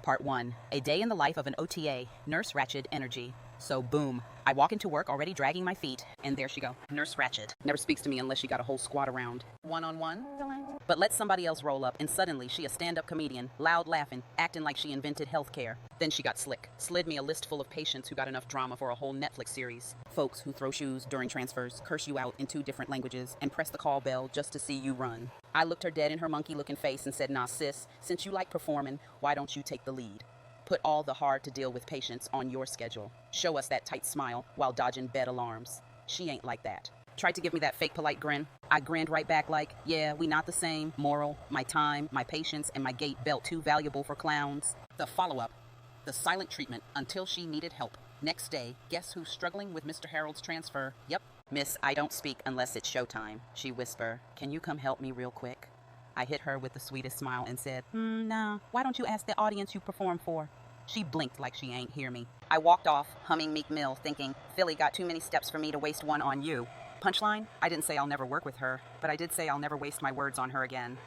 Part 1. A day in the life of an OTA, Nurse Ratched Energy. So boom, I walk into work already dragging my feet, and there she go, Nurse Ratched. Never speaks to me unless she got a whole squad around. One-on-one? But let somebody else roll up, and suddenly she a stand-up comedian, loud laughing, acting like she invented healthcare. Then she got slick, slid me a list full of patients who got enough drama for a whole Netflix series. Folks who throw shoes during transfers, curse you out in 2 different languages, and press the call bell just to see you run. I looked her dead in her monkey-looking face and said, nah sis, since you like performing, why don't you take the lead? Put all the hard-to-deal-with patients on your schedule. Show us that tight smile while dodging bed alarms. She ain't like that. Tried to give me that fake polite grin. I grinned right back like, yeah, we not the same. Moral, my time, my patience, and my gait belt too valuable for clowns. The follow-up. The silent treatment until she needed help. Next day, guess who's struggling with Mr. Harold's transfer? Yep. Miss, I don't speak unless it's showtime. She whisper, can you come help me real quick? I hit her with the sweetest smile and said, nah, why don't you ask the audience you perform for? She blinked like she ain't hear me. I walked off, humming Meek Mill, thinking, Philly got too many steps for me to waste one on you. Punchline? I didn't say I'll never work with her, but I did say I'll never waste my words on her again.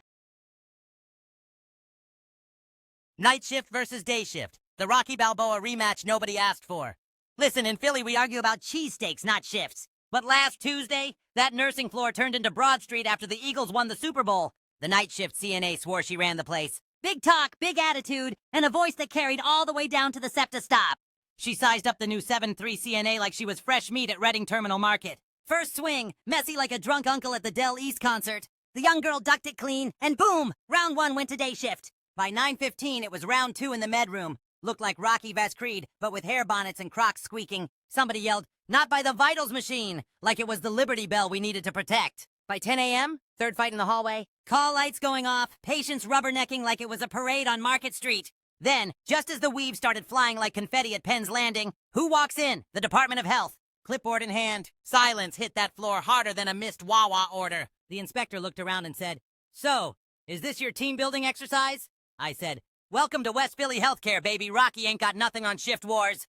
Night shift versus day shift. The Rocky Balboa rematch nobody asked for. Listen, in Philly we argue about cheesesteaks, not shifts. But last Tuesday, that nursing floor turned into Broad Street after the Eagles won the Super Bowl. The night shift CNA swore she ran the place. Big talk, big attitude, and a voice that carried all the way down to the SEPTA stop. She sized up the new 7-3 CNA like she was fresh meat at Reading Terminal Market. First swing, messy like a drunk uncle at the Dell East concert. The young girl ducked it clean, and boom, round 1 went to day shift. By 9:15, it was round 2 in the med room. Looked like Rocky vs. Creed, but with hair bonnets and Crocs squeaking. Somebody yelled, not by the vitals machine, like it was the Liberty Bell we needed to protect. By 10 a.m., third fight in the hallway, call lights going off, patients rubbernecking like it was a parade on Market Street. Then, just as the weave started flying like confetti at Penn's Landing, who walks in? The Department of Health. Clipboard in hand, silence hit that floor harder than a missed Wawa order. The inspector looked around and said, so, is this your team building exercise? I said, welcome to West Philly Healthcare, baby. Rocky ain't got nothing on shift wars.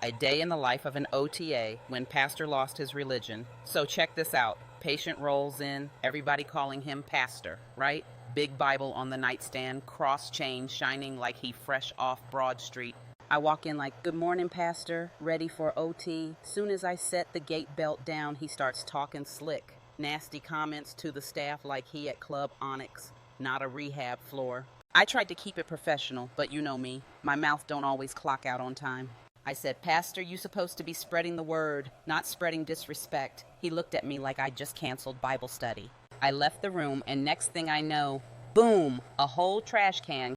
A day in the life of an OTA when Pastor lost his religion. So check this out. Patient rolls in, everybody calling him Pastor, right? Big Bible on the nightstand, cross chain shining like he fresh off Broad Street. I walk in like, good morning, Pastor, ready for OT. Soon as I set the gate belt down, he starts talking slick. Nasty comments to the staff like he at Club Onyx, not a rehab floor. I tried to keep it professional, but you know me. My mouth don't always clock out on time. I said, Pastor, you supposed to be spreading the word, not spreading disrespect. He looked at me like I just canceled Bible study. I left the room, and next thing I know, boom, a whole trash can